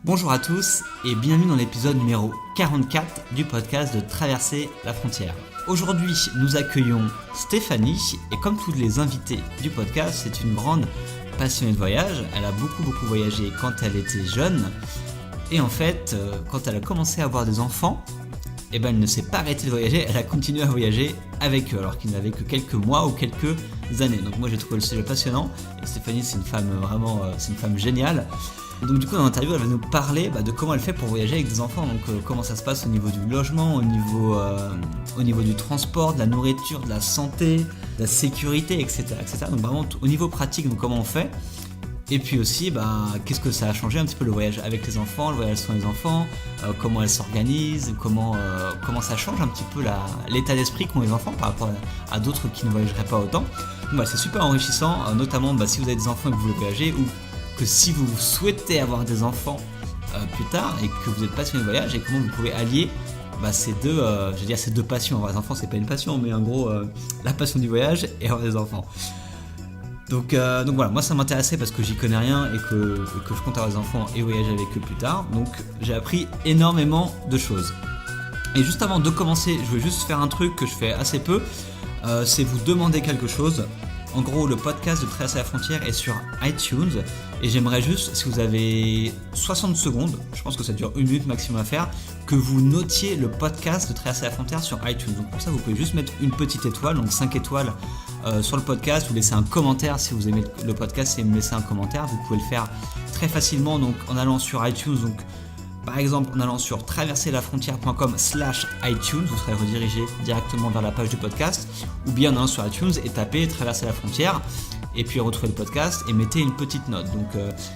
Bonjour à tous et bienvenue dans l'épisode numéro 44 du podcast de Traverser la frontière. Aujourd'hui, nous accueillons Stéphanie et comme tous les invités du podcast, c'est une grande passionnée de voyage. Elle a beaucoup voyagé quand elle était jeune et en fait, quand elle a commencé à avoir des enfants, elle ne s'est pas arrêtée de voyager, elle a continué à voyager avec eux alors qu'ils n'avaient que quelques mois ou quelques années. Donc moi j'ai trouvé le sujet passionnant et Stéphanie c'est une femme vraiment, c'est une femme géniale. Donc du coup dans l'interview elle va nous parler de comment elle fait pour voyager avec des enfants, donc comment ça se passe au niveau du logement, au niveau du transport, de la nourriture, de la santé, de la sécurité, etc. Donc vraiment au niveau pratique, donc comment on fait. Et puis aussi, qu'est-ce que ça a changé un petit peu le voyage avec les enfants, le voyage sans les enfants, comment elles s'organisent, comment ça change un petit peu l'état d'esprit qu'ont les enfants par rapport à d'autres qui ne voyageraient pas autant. Donc c'est super enrichissant, notamment si vous avez des enfants et que vous voulez voyager ou que si vous souhaitez avoir des enfants plus tard et que vous êtes passionné de voyage et comment vous pouvez allier ces deux passions. Avoir des enfants c'est pas une passion mais en gros la passion du voyage et avoir des enfants. Donc voilà, moi ça m'intéressait parce que j'y connais rien et que je compte avoir des enfants et voyager avec eux plus tard. Donc j'ai appris énormément de choses. Et juste avant de commencer, je veux juste faire un truc que je fais assez peu, c'est vous demander quelque chose. En gros, le podcast de Traverser la frontière est sur iTunes et j'aimerais juste, si vous avez 60 secondes, je pense que ça dure 1 minute maximum à faire, que vous notiez le podcast de Traverser la frontière sur iTunes. Donc pour ça, vous pouvez juste mettre une petite étoile, donc 5 étoiles sur le podcast, vous laissez un commentaire si vous aimez le podcast et me laissez un commentaire. Vous pouvez le faire très facilement donc en allant sur iTunes, donc par exemple en allant sur traverserlafrontière.com/iTunes, vous serez redirigé directement vers la page du podcast, ou bien en allant sur iTunes et tapez Traverser la frontière et puis retrouvez le podcast et mettez une petite note. Donc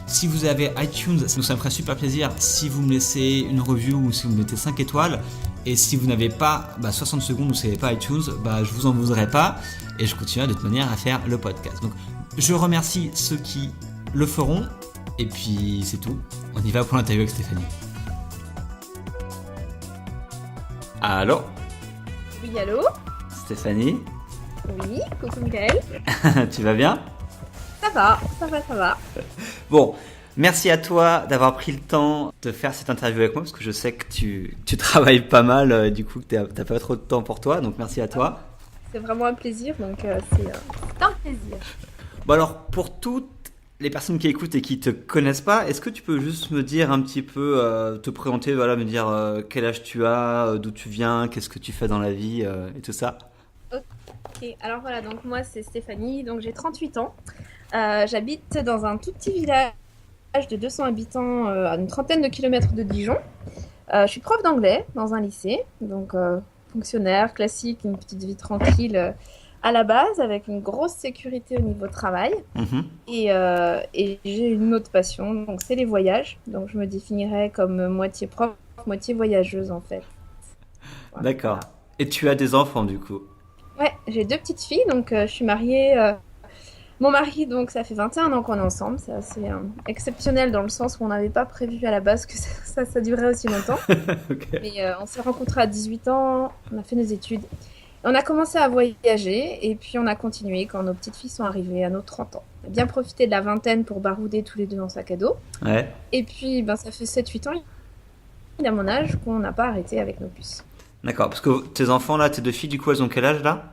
si vous avez iTunes, ça me ferait super plaisir si vous me laissez une review ou si vous mettez 5 étoiles. Et si vous n'avez pas 60 secondes ou si vous n'avez pas iTunes, je vous en voudrais pas et je continuerai de toute manière à faire le podcast. Donc je remercie ceux qui le feront et puis c'est tout. On y va pour l'interview avec Stéphanie. Allô ? Oui, allô ? Stéphanie ? Oui, coucou Michael. Tu vas bien ? Ça va. Bon, merci à toi d'avoir pris le temps de faire cette interview avec moi parce que je sais que tu travailles pas mal, du coup que t'as pas trop de temps pour toi, donc merci à toi. C'est vraiment un plaisir, donc c'est un plaisir. Bon alors, pour toutes les personnes qui écoutent et qui te connaissent pas, est-ce que tu peux juste me dire un petit peu, te présenter, me dire quel âge tu as, d'où tu viens, qu'est-ce que tu fais dans la vie et tout ça. Ok, alors voilà, donc moi c'est Stéphanie, donc j'ai 38 ans. J'habite dans un tout petit village de 200 habitants à une trentaine de kilomètres de Dijon. Je suis prof d'anglais dans un lycée, donc fonctionnaire classique, une petite vie tranquille à la base, avec une grosse sécurité au niveau travail. Et j'ai une autre passion, donc c'est les voyages. Donc je me définirais comme moitié prof, moitié voyageuse en fait. Voilà. D'accord. Et tu as des enfants du coup ? Ouais, j'ai 2 petites filles, donc je suis mariée. Mon mari, donc ça fait 21 ans qu'on est ensemble, c'est assez exceptionnel dans le sens où on n'avait pas prévu à la base que ça durerait aussi longtemps. Okay. Mais on s'est rencontrés à 18 ans, on a fait nos études. On a commencé à voyager et puis on a continué quand nos petites filles sont arrivées à nos 30 ans. On a bien profité de la vingtaine pour barouder tous les deux en sac à dos. Ouais. Et puis ça fait 7-8 ans, à mon âge, qu'on n'a pas arrêté avec nos puces. D'accord, parce que tes enfants là, tes 2 filles, du coup elles ont quel âge là ?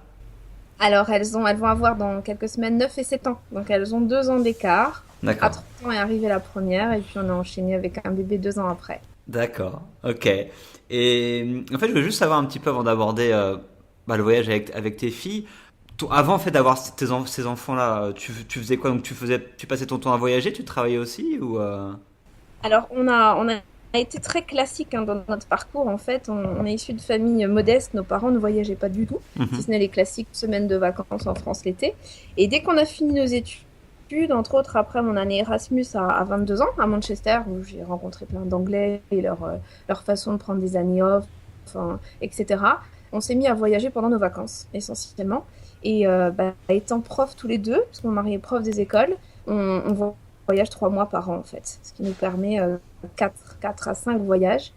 Alors elles vont avoir dans quelques semaines 9 et 7 ans. Donc elles ont 2 ans d'écart. D'accord. À 30 ans est arrivée la première et puis on a enchaîné avec un bébé 2 ans après. D'accord, ok. Et en fait, je veux juste savoir un petit peu avant d'aborder le voyage avec tes filles. Avant en fait d'avoir ces enfants-là, tu faisais quoi ? Donc tu passais ton temps à voyager, tu travaillais aussi ou Alors on a été très classique dans notre parcours. En fait, on est issu de familles modestes. Nos parents ne voyageaient pas du tout, si ce n'est les classiques semaines de vacances en France l'été. Et dès qu'on a fini nos études, entre autres après mon année Erasmus à 22 ans à Manchester, où j'ai rencontré plein d'Anglais et leur façon de prendre des années off, etc. On s'est mis à voyager pendant nos vacances, essentiellement. Et étant prof tous les deux, parce que mon mari est prof des écoles, on voyage 3 mois par an, en fait. Ce qui nous permet 4 à 5 voyages,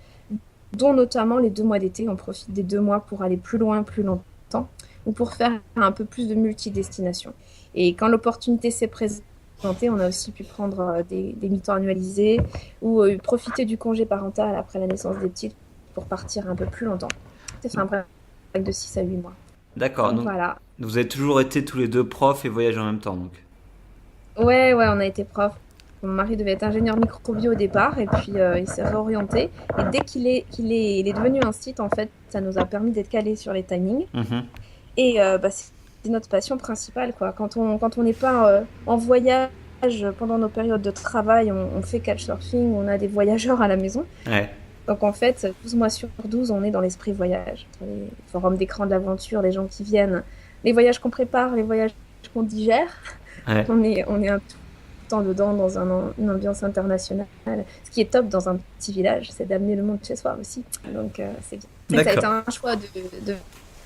dont notamment les 2 mois d'été. On profite des 2 mois pour aller plus loin, plus longtemps, ou pour faire un peu plus de multidestination. Et quand l'opportunité s'est présentée, on a aussi pu prendre des mi-temps annualisés ou profiter du congé parental après la naissance des petites pour partir un peu plus longtemps. C'est fait un break de 6 à 8 mois. D'accord, Donc donc voilà. vous avez toujours été tous les deux profs et voyagés en même temps, donc. Ouais, on a été prof. Mon mari devait être ingénieur microbio au départ et puis il s'est réorienté. Et dès il est devenu un site, en fait, ça nous a permis d'être calés sur les timings. Mhm. Et c'est notre passion principale, quoi. Quand on n'est pas en voyage pendant nos périodes de travail, on fait couchsurfing, on a des voyageurs à la maison. Ouais, Donc en fait, 12 mois sur 12, on est dans l'esprit voyage. Entre les forums d'écran de l'aventure, les gens qui viennent, les voyages qu'on prépare, les voyages qu'on digère. ouais, On est un tout le temps dedans dans une ambiance internationale. Ce qui est top dans un petit village, c'est d'amener le monde chez soi aussi. Donc c'est bien. Et ça a été d'accord. un choix de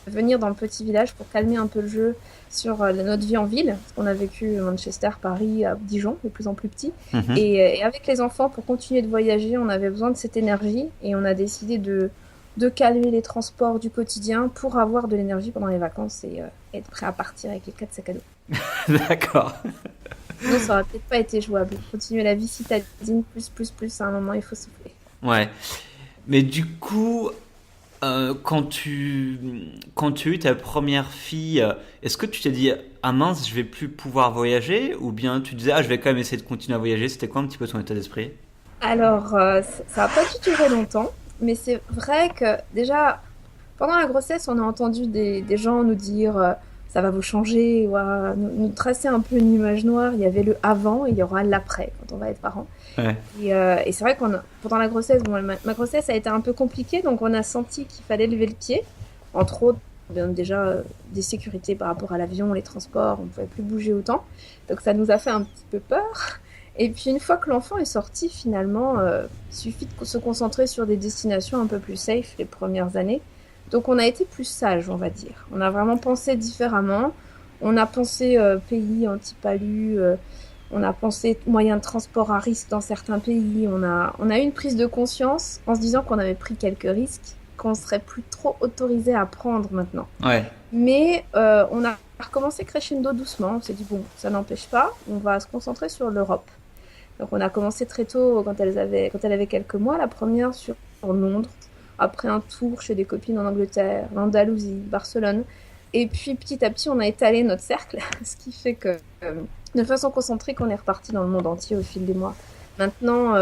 venir dans le petit village pour calmer un peu le jeu sur notre vie en ville. Parce qu'on a vécu Manchester, Paris, Dijon, de plus en plus petit. Mhm. Et avec les enfants, pour continuer de voyager, on avait besoin de cette énergie et on a décidé de calmer les transports du quotidien pour avoir de l'énergie pendant les vacances et être prêt à partir avec les 4 sacs à dos. D'accord. Sinon, ça aurait peut-être pas été jouable. Continuer la vie citadine, à un moment, il faut souffler. Ouais. Mais du coup, quand tu as eu ta première fille, est-ce que tu t'es dit, ah mince, je vais plus pouvoir voyager? Ou bien tu disais, ah, je vais quand même essayer de continuer à voyager? C'était quoi un petit peu ton état d'esprit? Alors, ça n'a pas dû durer longtemps, mais c'est vrai que déjà, pendant la grossesse, on a entendu des gens nous dire ça va vous changer, ou nous tracer un peu une image noire. Il y avait le avant et il y aura l'après quand on va être parent. Ouais, Et c'est vrai pendant la grossesse, bon, ma grossesse a été un peu compliquée, donc on a senti qu'il fallait lever le pied. Entre autres, bien, déjà des sécurités par rapport à l'avion, les transports, on ne pouvait plus bouger autant. Donc ça nous a fait un petit peu peur. Et puis une fois que l'enfant est sorti, finalement, il suffit de se concentrer sur des destinations un peu plus safe les premières années. Donc on a été plus sage, on va dire. On a vraiment pensé différemment. On a pensé pays anti-palud, on a pensé moyens de transport à risque dans certains pays. On a eu une prise de conscience en se disant qu'on avait pris quelques risques, qu'on serait plus trop autorisé à prendre maintenant. ouais, Mais on a recommencé crescendo doucement. On s'est dit, bon, ça n'empêche pas, on va se concentrer sur l'Europe. Donc on a commencé très tôt, quand elle avait quelques mois, la première sur Londres, après un tour chez des copines en Angleterre, l'Andalousie, Barcelone. Et puis petit à petit, on a étalé notre cercle, ce qui fait que de façon concentrique, on est reparti dans le monde entier au fil des mois. Maintenant,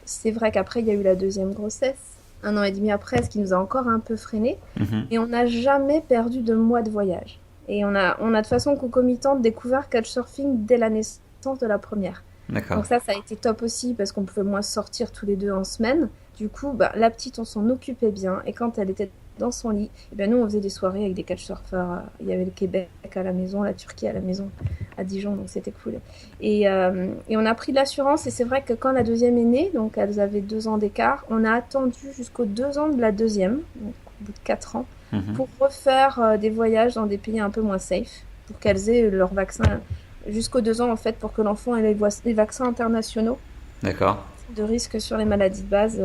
c'est vrai qu'après, il y a eu la deuxième grossesse, 1 an et demi après, ce qui nous a encore un peu freiné. mhm. Et on n'a jamais perdu de mois de voyage. Et on a de façon concomitante découvert Couchsurfing dès la naissance de la première. D'accord. Donc ça a été top aussi parce qu'on pouvait moins sortir tous les deux en semaine. Du coup, la petite, on s'en occupait bien. Et quand elle était dans son lit, nous, on faisait des soirées avec des couchsurfers. Il y avait le Québec à la maison, la Turquie à la maison, à Dijon, donc c'était cool. Et on a pris de l'assurance. Et c'est vrai que quand la deuxième est née, donc elles avaient 2 ans d'écart, on a attendu jusqu'aux 2 ans de la deuxième, donc au bout de 4 ans, Mhm. pour refaire des voyages dans des pays un peu moins safe, pour qu'elles aient leur vaccin jusqu'aux 2 ans, en fait, pour que l'enfant ait les vaccins internationaux D'accord. de risque sur les maladies de base.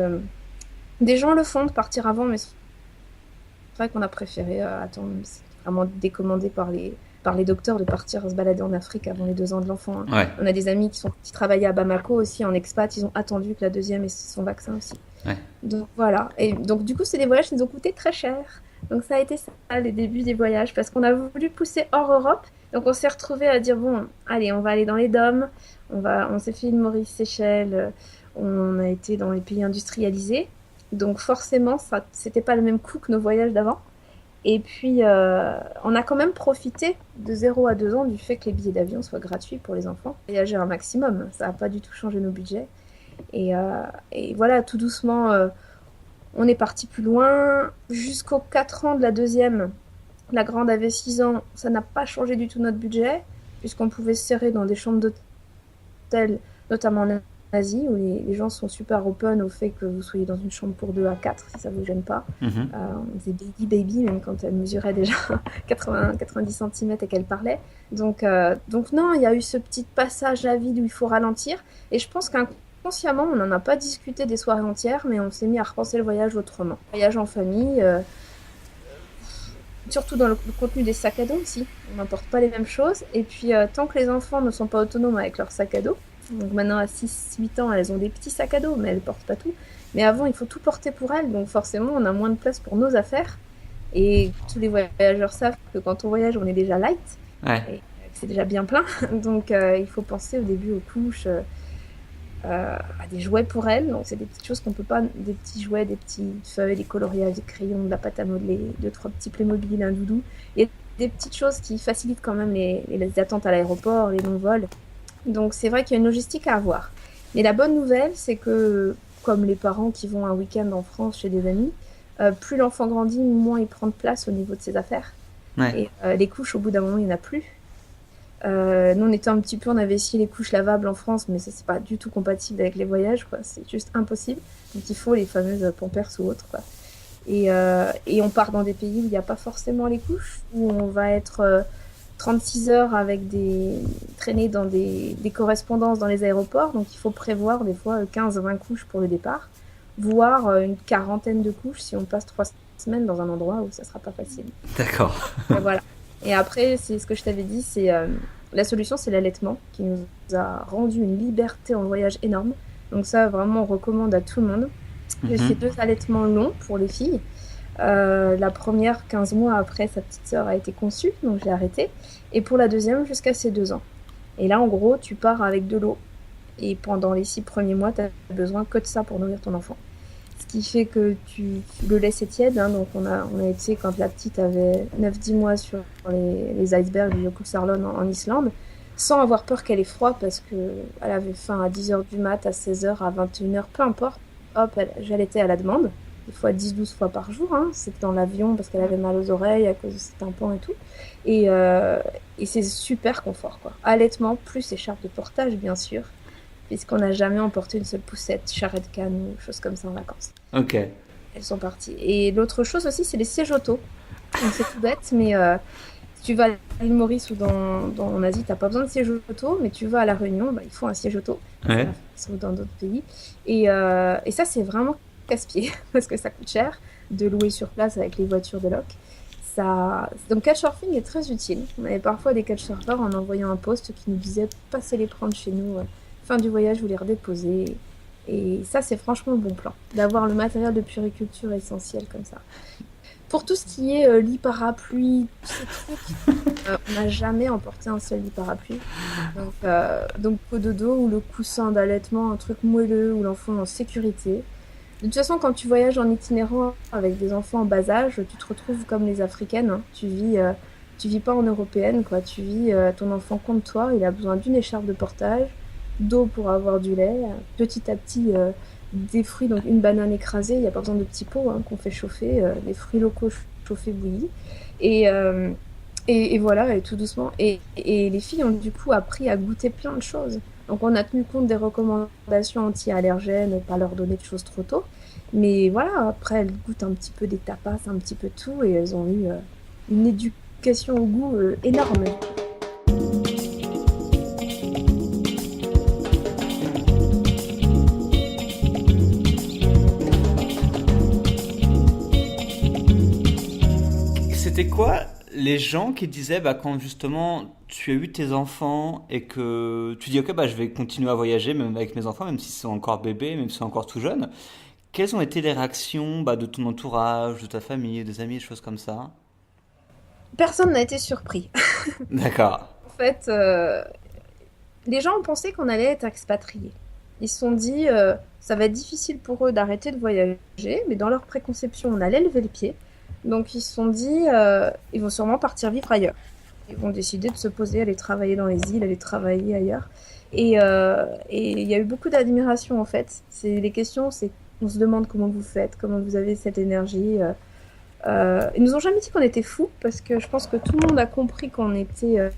Des gens le font de partir avant, mais c'est vrai qu'on a préféré attendre. C'est vraiment décommandé par les docteurs de partir se balader en Afrique avant les 2 ans de l'enfant. Hein. Ouais, On a des amis qui travaillaient à Bamako aussi en expat, ils ont attendu que la deuxième ait son vaccin aussi. ouais. Donc voilà. Et donc du coup, c'est des voyages qui nous ont coûté très cher. Donc ça a été ça, les débuts des voyages, parce qu'on a voulu pousser hors Europe. Donc on s'est retrouvé à dire, bon, allez, on va aller dans les DOM, on s'est fait une Maurice, Seychelles, on a été dans les pays industrialisés. Donc forcément, ça, c'était pas le même coût que nos voyages d'avant. Et puis, on a quand même profité de 0 à 2 ans du fait que les billets d'avion soient gratuits pour les enfants. Voyager un maximum, ça n'a pas du tout changé nos budgets. Et voilà, tout doucement, on est parti plus loin. Jusqu'aux 4 ans de la deuxième, la grande avait 6 ans, ça n'a pas changé du tout notre budget, puisqu'on pouvait se serrer dans des chambres d'hôtel, notamment en Asie, où les gens sont super open au fait que vous soyez dans une chambre pour 2 à 4, si ça vous gêne pas. Mhm. On faisait baby, même quand elle mesurait déjà 80-90 cm et qu'elle parlait. Donc non, il y a eu ce petit passage à vide où il faut ralentir. Et je pense qu'inconsciemment, on n'en a pas discuté des soirées entières, mais on s'est mis à repenser le voyage autrement. Voyage en famille, surtout dans le contenu des sacs à dos aussi. On n'emporte pas les mêmes choses. Et puis, tant que les enfants ne sont pas autonomes avec leurs sacs à dos, donc maintenant à 6-8 ans, elles ont des petits sacs à dos, mais elles ne portent pas tout. Mais avant, il faut tout porter pour elles, donc forcément, on a moins de place pour nos affaires. Et tous les voyageurs savent que quand on voyage, on est déjà light, Ouais. et c'est déjà bien plein. Donc, il faut penser au début aux couches, à des jouets pour elles. Donc, c'est des petites choses qu'on peut pas, des petits jouets, des petites feuilles, des coloriages, des crayons, de la pâte à modeler, deux, trois petits Playmobil, un doudou. Et des petites choses qui facilitent quand même les attentes à l'aéroport, les longs vols. Donc, c'est vrai qu'il y a une logistique à avoir. Mais la bonne nouvelle, c'est que, comme les parents qui vont un week-end en France chez des amis, plus l'enfant grandit, moins il prend de place au niveau de ses affaires. Ouais. Et les couches, au bout d'un moment, il n'y en a plus. Nous, on était un petit peu, on avait essayé les couches lavables en France, mais ça, c'est pas du tout compatible avec les voyages, quoi. C'est juste impossible. Donc, il faut les fameuses Pampers ou autres, quoi. Et on part dans des pays où il n'y a pas forcément les couches, où on va être 36 heures avec traîner dans des correspondances dans les aéroports. Donc, il faut prévoir des fois 15-20 couches pour le départ, voire une quarantaine de couches si on passe 3 semaines dans un endroit où ça sera pas facile. D'accord. Et voilà. Et après, c'est ce que je t'avais dit, c'est la solution, c'est l'allaitement qui nous a rendu une liberté en voyage énorme. Donc ça, vraiment, on recommande à tout le monde. J'ai fait 2 allaitements longs pour les filles. La première, 15 mois après, sa petite sœur a été conçue, donc j'ai arrêté. Et pour la deuxième, jusqu'à ses 2 ans. Et là, en gros, tu pars avec de l'eau. Et pendant les 6 premiers mois, tu as besoin que de ça pour nourrir ton enfant. Ce qui fait que le lait c'est tiède, hein, donc on a été quand la petite avait 9-10 mois sur les icebergs du Jökulsárlón en Islande, sans avoir peur qu'elle ait froid parce qu'elle avait faim à 10h du mat, à 16h, à 21h, peu importe. Hop, j'allaitais à la demande, des fois 10-12 fois par jour, hein. C'était dans l'avion parce qu'elle avait mal aux oreilles à cause de ses tympans et tout. Et c'est super confort, quoi. Allaitement plus écharpe de portage, bien sûr, puisqu'on n'a jamais emporté une seule poussette, charrette canne ou choses comme ça en vacances. Ok. Elles sont parties. Et l'autre chose aussi, c'est les sièges auto. Donc c'est tout bête, mais si tu vas à l'île Maurice ou en Asie, t'as pas besoin de siège auto, mais tu vas à La Réunion, bah, il faut un siège auto. Ouais. Ou dans d'autres pays. Et ça, c'est vraiment casse-pied, parce que ça coûte cher de louer sur place avec les voitures de loc. Donc couchsurfing est très utile. On avait parfois des couchsurfers en envoyant un post qui nous disait passez les prendre chez nous, fin du voyage, vous les redéposez. Et ça, c'est franchement le bon plan, d'avoir le matériel de puériculture essentiel comme ça. Pour tout ce qui est lit parapluie, tous ces trucs, on n'a jamais emporté un seul lit parapluie. Donc cododo ou le coussin d'allaitement, un truc moelleux où l'enfant est en sécurité. De toute façon, quand tu voyages en itinérant avec des enfants en bas âge, tu te retrouves comme les Africaines, hein. Tu vis pas en européenne, quoi. Tu vis ton enfant contre toi. Il a besoin d'une écharpe de portage, d'eau pour avoir du lait, petit à petit des fruits, donc une banane écrasée. Il n'y a pas besoin de petits pots, hein, qu'on fait chauffer, des fruits locaux chauffés bouillis. Et voilà, et tout doucement. Et les filles ont du coup appris à goûter plein de choses. Donc on a tenu compte des recommandations anti-allergènes, pas leur donner de choses trop tôt. Mais voilà, après elles goûtent un petit peu des tapas, un petit peu tout, et elles ont eu une éducation au goût énorme. C'était quoi les gens qui disaient bah, quand justement tu as eu tes enfants et que tu dis ok bah je vais continuer à voyager même avec mes enfants même s'ils sont encore bébés, même s'ils sont encore tout jeunes, quelles ont été les réactions bah, de ton entourage, de ta famille, des amis, des choses comme ça? Personne n'a été surpris. D'accord. En fait, les gens ont pensé qu'on allait être expatriés. Ils se sont dit, ça va être difficile pour eux d'arrêter de voyager, mais dans leur préconception, on allait lever le pied. Donc ils se sont dit, ils vont sûrement partir vivre ailleurs. Ils vont décider de se poser, aller travailler dans les îles, aller travailler ailleurs. Et il y a eu beaucoup d'admiration en fait. Les questions, c'est on se demande comment vous faites, comment vous avez cette énergie. Ils nous ont jamais dit qu'on était fous, parce que je pense que tout le monde a compris qu'on était...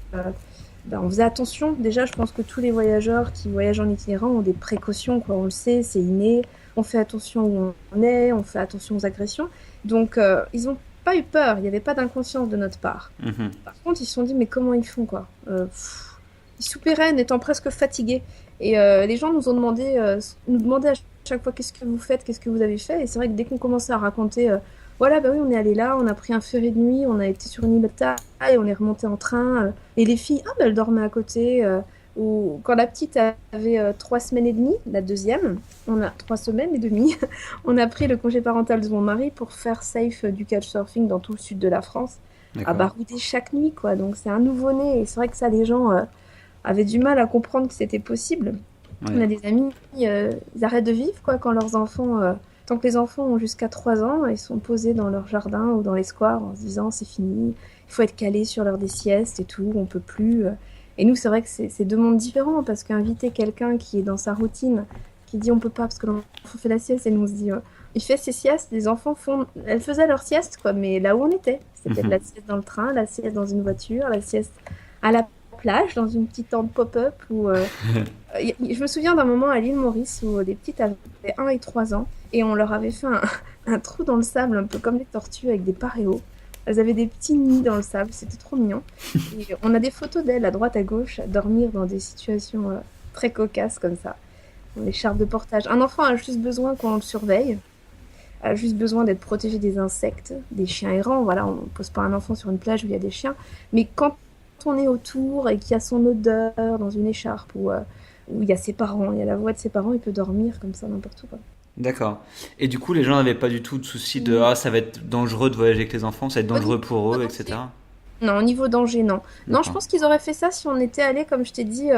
on faisait attention. Déjà, je pense que tous les voyageurs qui voyagent en itinérant ont des précautions, quoi. On le sait, c'est inné. On fait attention où on est, on fait attention aux agressions. Donc, ils n'ont pas eu peur. Il n'y avait pas d'inconscience de notre part. Mhm. Par contre, ils se sont dit, mais comment ils font, quoi. Ils soupiraient, en étant presque fatigués. Et les gens nous demandaient à chaque fois qu'est-ce que vous faites, qu'est-ce que vous avez fait. Et c'est vrai que dès qu'on commençait à raconter voilà, bah oui, on est allé là, on a pris un ferry de nuit, on a été sur une île de taille, on est remonté en train. Et les filles, ah, bah, elles dormaient à côté. Ou quand la petite avait 3 semaines et demie, la deuxième, on a 3 semaines et demie, on a pris le congé parental de mon mari pour faire safe du couchsurfing dans tout le sud de la France, à D'accord. barouder chaque nuit, quoi. Donc c'est un nouveau-né, et c'est vrai que ça, les gens avaient du mal à comprendre que c'était possible. On Ouais. a des amis, ils arrêtent de vivre, quoi, quand leurs enfants, tant que les enfants ont jusqu'à 3 ans, ils sont posés dans leur jardin ou dans les squares en se disant c'est fini, il faut être calé sur l'heure des siestes et tout, on peut plus. Et nous, c'est vrai que c'est deux mondes différents parce qu'inviter quelqu'un qui est dans sa routine, qui dit on peut pas parce que l'enfant fait la sieste, et nous on se dit il fait ses siestes, les enfants elles faisaient leur sieste, quoi, mais là où on était, c'était de Mhm. la sieste dans le train, la sieste dans une voiture, la sieste à la plage, dans une petite tente pop-up ou je me souviens d'un moment à l'île Maurice où les petites avaient 1 et 3 ans et on leur avait fait un trou dans le sable, un peu comme les tortues avec des paréos. Elles avaient des petits nids dans le sable, c'était trop mignon. Et on a des photos d'elles à droite à gauche à dormir dans des situations très cocasses comme ça. Les charpes de portage. Un enfant a juste besoin qu'on le surveille, a juste besoin d'être protégé des insectes, des chiens errants. Voilà, on ne pose pas un enfant sur une plage où il y a des chiens. Mais quand on est autour et qu'il y a son odeur dans une écharpe ou où il y a ses parents, il y a la voix de ses parents, il peut dormir comme ça n'importe où, quoi. D'accord. Et du coup, les gens n'avaient pas du tout de souci de Mm. ça va être dangereux de voyager avec les enfants, ça va être Au dangereux niveau pour eux, danger. etc. Non, au niveau danger, non. Non, je D'accord. pense qu'ils auraient fait ça si on était allé, comme je t'ai dit,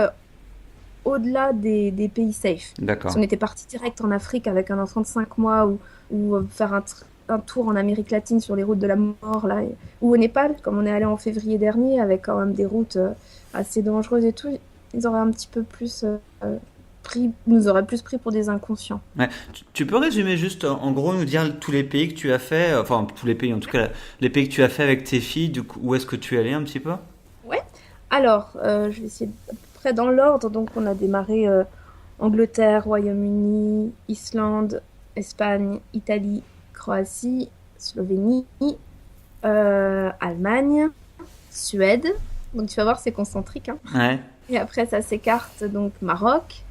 au-delà des pays safe. Si D'accord. on était parti direct en Afrique avec un enfant de 5 mois ou faire un tour en Amérique latine sur les routes de la mort, là, ou au Népal, comme on est allé en février dernier, avec quand même des routes assez dangereuses et tout, ils auraient un petit peu plus nous auraient plus pris pour des inconscients. Ouais. Tu peux résumer juste, en gros, nous dire tous les pays que tu as fait, enfin tous les pays, en tout cas les pays que tu as fait avec tes filles, du coup, où est-ce que tu es allé un petit peu? Ouais. Alors, je vais essayer à peu près dans l'ordre. Donc, on a démarré Angleterre, Royaume-Uni, Islande, Espagne, Italie, Croatie, Slovénie, Allemagne, Suède. Donc, tu vas voir, c'est concentrique, hein. Ouais. Et après, ça s'écarte. Donc, Maroc,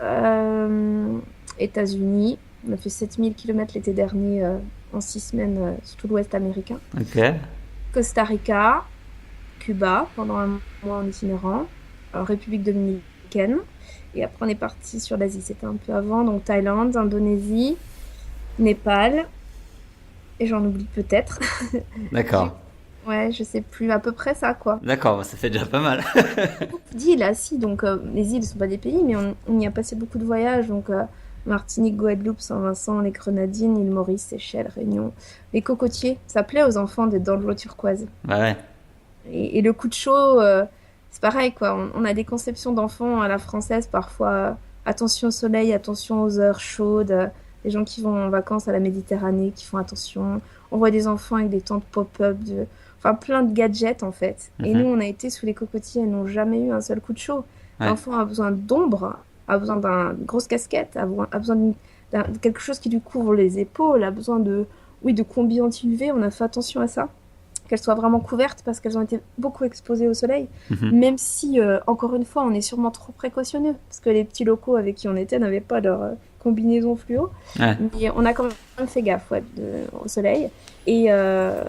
euh, États-Unis. On a fait 7000 km l'été dernier en 6 semaines sur tout l'Ouest américain. Ok. Costa Rica, Cuba pendant un mois en itinérant, République dominicaine. Et après, on est parti sur l'Asie. C'était un peu avant. Donc, Thaïlande, Indonésie, Népal. Et j'en oublie peut-être. D'accord. Ouais, je sais plus. À peu près ça, quoi. D'accord, ça fait déjà pas mal. Beaucoup d'îles, là, si. Donc, les îles ne sont pas des pays, mais on y a passé beaucoup de voyages. Donc, Martinique, Guadeloupe, Saint-Vincent, les Grenadines, île Maurice, Seychelles, Réunion. Les cocotiers. Ça plaît aux enfants d'être dans de l'eau turquoise. Bah ouais. Et le coup de chaud, c'est pareil, quoi. On a des conceptions d'enfants à la française, parfois. Attention au soleil, attention aux heures chaudes. Les gens qui vont en vacances à la Méditerranée, qui font attention. On voit des enfants avec des tentes pop-up, enfin plein de gadgets, en fait. Et nous, Mhm. on a été sous les cocotiers et n'ont jamais eu un seul coup de chaud. Ouais. L'enfant a besoin d'ombre, a besoin d'une grosse casquette, a besoin de quelque chose qui lui couvre les épaules, a besoin oui, de combi anti-UV. On a fait attention à ça, qu'elles soient vraiment couvertes parce qu'elles ont été beaucoup exposées au soleil. Mhm. Même si, encore une fois, on est sûrement trop précautionneux parce que les petits locaux avec qui on était n'avaient pas leur combinaison fluo. Ouais. Mais on a quand même fait gaffe, ouais, au soleil. Et, euh,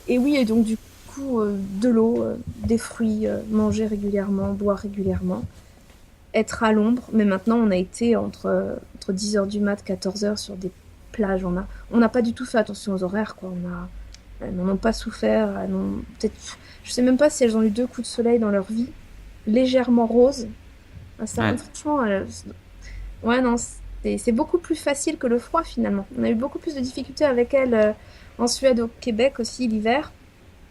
et oui, et donc du coup, de l'eau, des fruits, manger régulièrement, boire régulièrement, être à l'ombre. Mais maintenant, on a été entre 10 heures du mat, 14 heures sur des plages. On n'a pas du tout fait attention aux horaires, quoi. Elles n'en ont pas souffert. Peut-être, je sais même pas si elles ont eu 2 coups de soleil dans leur vie, légèrement roses. Ah, ça, Ouais. franchement, ouais, non, c'est beaucoup plus facile que le froid finalement. On a eu beaucoup plus de difficultés avec elles en Suède, au Québec aussi l'hiver.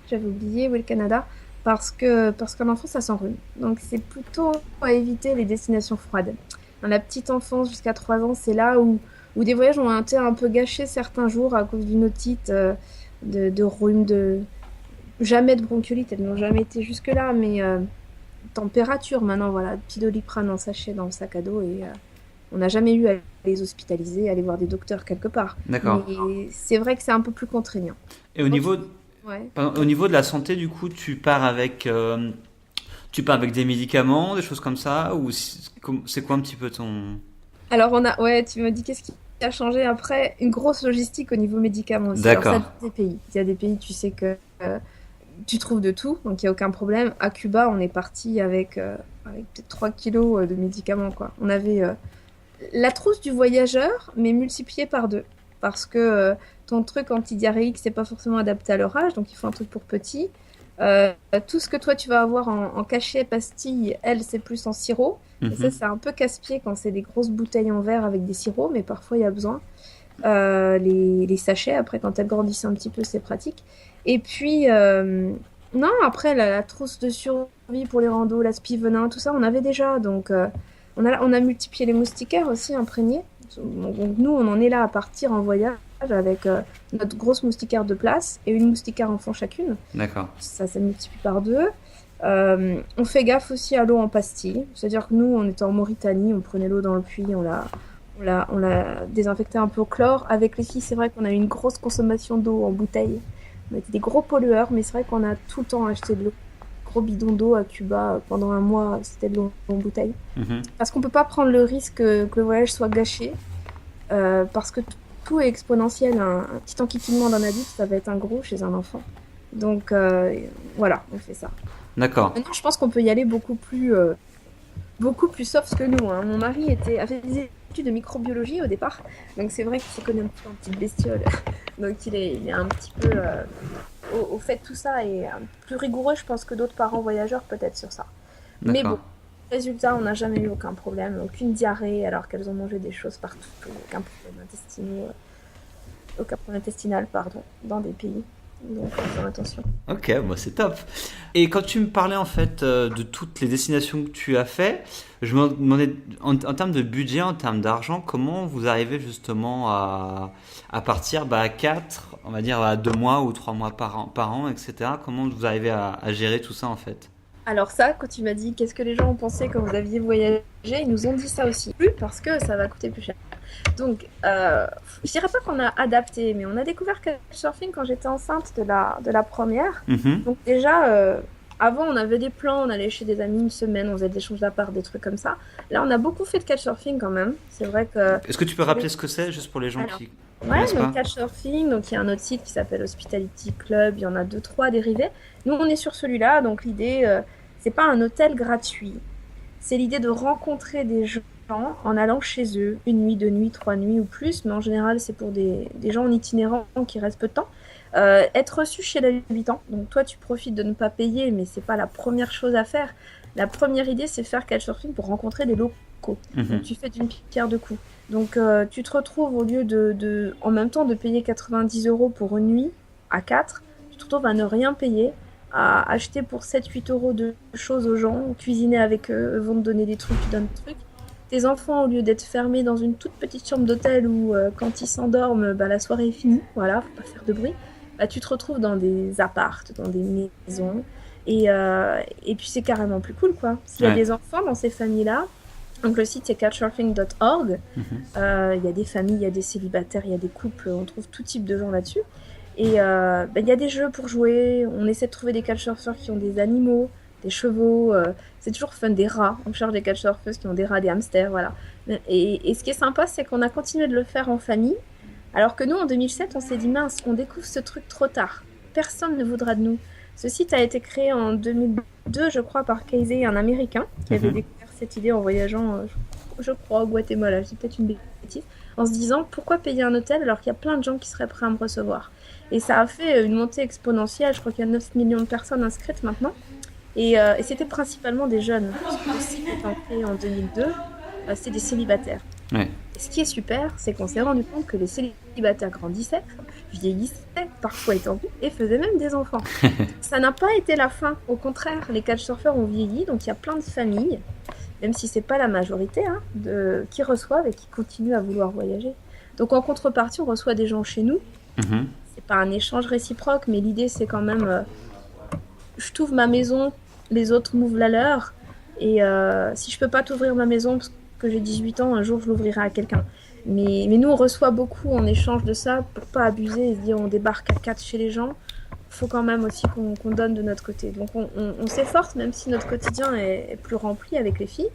J'avais oublié, oui, le Canada, parce qu'en enfant ça s'enrhume. Donc c'est plutôt à éviter les destinations froides. Dans la petite enfance jusqu'à 3 ans, c'est là où des voyages ont été un peu gâchés certains jours à cause d'une otite, de rhume, jamais de bronchiolite, elles n'ont jamais été jusque-là, mais température maintenant, voilà, petit Doliprane en sachet dans le sac à dos et on n'a jamais eu à les hospitaliser, à aller voir des docteurs quelque part. Mais D'accord. c'est vrai que c'est un peu plus contraignant. Et au Quand niveau, tu... Ouais. pardon, au niveau de la santé, du coup, tu pars avec des médicaments, des choses comme ça, ou c'est quoi un petit peu ton... Alors on a, ouais, tu me dis qu'est-ce qui a changé après une grosse logistique au niveau médicaments aussi. Alors, ça D'accord. dépend des pays. Il y a des pays, tu sais que tu trouves de tout, donc il n'y a aucun problème. À Cuba, on est parti avec peut-être 3 kilos de médicaments, quoi. On avait la trousse du voyageur, mais multipliée par deux. Parce que ton truc antidiarrhéique, c'est pas forcément adapté à leur âge, donc il faut un truc pour petit. Tout ce que toi tu vas avoir en cachet, pastille, elle, c'est plus en sirop. Et ça, Mhm. c'est un peu casse-pied quand c'est des grosses bouteilles en verre avec des sirops, mais parfois il y a besoin. Les sachets, après, quand elles grandissent un petit peu, c'est pratique. Et puis, non, après, la trousse de survie pour les randos, la venin, tout ça, on avait déjà. Donc, on a multiplié les moustiquaires aussi imprégnés. Donc, nous, on en est là à partir en voyage avec notre grosse moustiquaire de place et une moustiquaire enfant chacune. D'accord. Ça multiplie par deux. On fait gaffe aussi à l'eau en pastille. C'est-à-dire que nous, on était en Mauritanie, on prenait l'eau dans le puits, on l'a désinfecté un peu au chlore. Avec les filles, c'est vrai qu'on a eu une grosse consommation d'eau en bouteille. On était des gros pollueurs, mais c'est vrai qu'on a tout le temps acheté de l'eau. Gros bidon d'eau à Cuba pendant un mois, c'était de l'eau en bouteille. Mhm. Parce qu'on peut pas prendre le risque que le voyage soit gâché, parce que tout est exponentiel. Un petit enquiquinement d'un adulte, ça va être un gros chez un enfant. Donc voilà, on fait ça. D'accord. Maintenant, je pense qu'on peut y aller beaucoup plus soft que nous, hein. Mon mari a fait des études de microbiologie au départ, donc c'est vrai qu'il s'y connaît un peu en petite bestiole. Donc il est un petit peu au fait de tout ça et plus rigoureux, je pense, que d'autres parents voyageurs peut-être sur ça. Mais bon, D'accord. résultat, on n'a jamais eu aucun problème, aucune diarrhée alors qu'elles ont mangé des choses partout, aucun problème intestinal, pardon, dans des pays. Donc faut faire attention. Ok, bah c'est top. Et quand tu me parlais en fait de toutes les destinations que tu as fait, je me demandais en termes de budget, en termes d'argent, comment vous arrivez justement à partir à 4, on va dire à 2 mois ou 3 mois par an, etc. Comment vous arrivez à gérer tout ça en fait? Alors ça, quand tu m'as dit qu'est-ce que les gens ont pensé quand vous aviez voyagé, ils nous ont dit ça aussi. Plus parce que ça va coûter plus cher. Donc, je dirais pas qu'on a adapté, mais on a découvert Couchsurfing quand j'étais enceinte de la première. Mhm. Donc déjà, avant, on avait des plans, on allait chez des amis une semaine, on faisait des échanges d'appart, des trucs comme ça. Là, on a beaucoup fait de Couchsurfing quand même. C'est vrai que... Est-ce que tu peux rappeler ce que c'est juste pour les gens Alors, qui ouais, connaissent donc pas? Couchsurfing, donc il y a un autre site qui s'appelle Hospitality Club, il y en a deux, trois dérivés. Nous, on est sur celui-là, donc l'idée, c'est pas un hôtel gratuit. C'est l'idée de rencontrer des gens en allant chez eux, une nuit, deux nuits, trois nuits ou plus, mais en général, c'est pour des gens en itinérant qui restent peu de temps. Être reçu chez l'habitant. Donc toi, tu profites de ne pas payer, mais c'est pas la première chose à faire. La première idée, c'est faire Couchsurfing pour rencontrer des locaux. Donc Mhm. tu fais d'une pierre deux coups. Donc tu te retrouves au lieu en même temps de payer 90 euros pour une nuit à 4, tu te retrouves à ne rien payer, à acheter pour 7-8 € de choses aux gens, cuisiner avec eux, eux vont te donner des trucs, tu donnes des trucs. Tes enfants, au lieu d'être fermés dans une toute petite chambre d'hôtel où quand ils s'endorment, la soirée est finie, voilà, faut pas faire de bruit, tu te retrouves dans des appartes, dans des maisons, et puis c'est carrément plus cool, quoi. S'il y a Ouais. des enfants dans ces familles-là, donc le site c'est couchsurfing.org, Mhm. il y a des familles, il y a des célibataires, il y a des couples, on trouve tout type de gens là-dessus. Et il y a des jeux pour jouer, on essaie de trouver des couchsurfers qui ont des animaux, des chevaux, c'est toujours fun, des rats, on cherche des couchsurfers qui ont des rats, des hamsters, voilà. Et ce qui est sympa, c'est qu'on a continué de le faire en famille, alors que nous, en 2007, on s'est dit, mince, on découvre ce truc trop tard, personne ne voudra de nous. Ce site a été créé en 2002, je crois, par Casey, un Américain, qui avait Mhm. découvert cette idée en voyageant, je crois, au Guatemala, je dis peut-être une bêtise, en se disant, pourquoi payer un hôtel alors qu'il y a plein de gens qui seraient prêts à me recevoir. Et ça a fait une montée exponentielle. Je crois qu'il y a 9 millions de personnes inscrites maintenant. Et c'était principalement des jeunes. Puisque le site étant créé en 2002, c'est des célibataires. Ouais. Et ce qui est super, c'est qu'on s'est rendu compte que les célibataires grandissaient, vieillissaient, parfois étendus, et faisaient même des enfants. Ça n'a pas été la fin. Au contraire, les couchsurfers ont vieilli, donc il y a plein de familles, même si c'est pas la majorité, hein, qui reçoivent et qui continuent à vouloir voyager. Donc en contrepartie, on reçoit des gens chez nous. Mhm. C'est pas un échange réciproque, mais l'idée c'est quand même, je t'ouvre ma maison, les autres m'ouvrent la leur, et si je peux pas t'ouvrir ma maison parce que j'ai 18 ans, un jour je l'ouvrirai à quelqu'un. Mais nous on reçoit beaucoup en échange de ça, pour pas abuser et se dire on débarque à 4 chez les gens, faut quand même aussi qu'on donne de notre côté. Donc on s'efforce, même si notre quotidien est plus rempli avec les filles,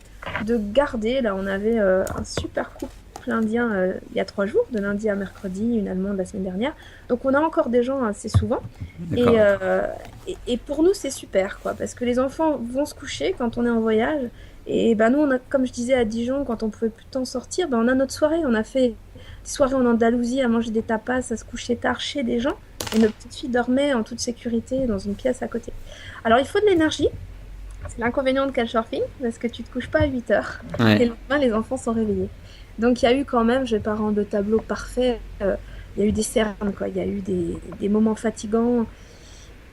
de garder, là on avait un super couple couple indien il y a 3 jours, de lundi à mercredi, une allemande la semaine dernière. Donc on a encore des gens assez souvent. Et pour nous, c'est super, quoi, parce que les enfants vont se coucher quand on est en voyage. Et ben nous, on a, comme je disais à Dijon, quand on pouvait plus de temps sortir, ben on a notre soirée. On a fait des soirées en Andalousie à manger des tapas, à se coucher tard chez des gens. Et nos petites filles dormaient en toute sécurité dans une pièce à côté. Alors il faut de l'énergie. C'est l'inconvénient de couchsurfing, parce que tu te couches pas à 8 heures. Et le lendemain, les enfants sont réveillés. Donc il y a eu quand même, je vais pas rendre le tableau parfait, il y a eu des cernes, quoi. Il y a eu des moments fatigants.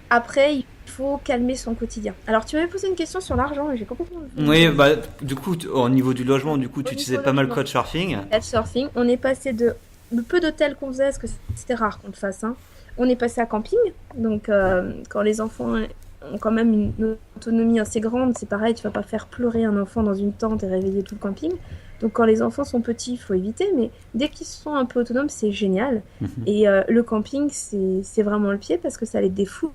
Après, il faut calmer son quotidien. Alors, tu m'avais posé une question sur l'argent et j'ai complètement... Oui, bah, du coup, au niveau du logement, du coup, tu utilisais pas mal Couchsurfing. Couchsurfing, on est passé de le peu d'hôtels qu'on faisait, parce que c'était rare qu'on le fasse, hein. On est passé à camping. Donc, quand les enfants ont quand même une autonomie assez grande, c'est pareil, tu vas pas faire pleurer un enfant dans une tente et réveiller tout le camping. Donc, quand les enfants sont petits, il faut éviter. Mais dès qu'ils sont un peu autonomes, c'est génial. Et le camping, c'est vraiment le pied parce que ça les défoule.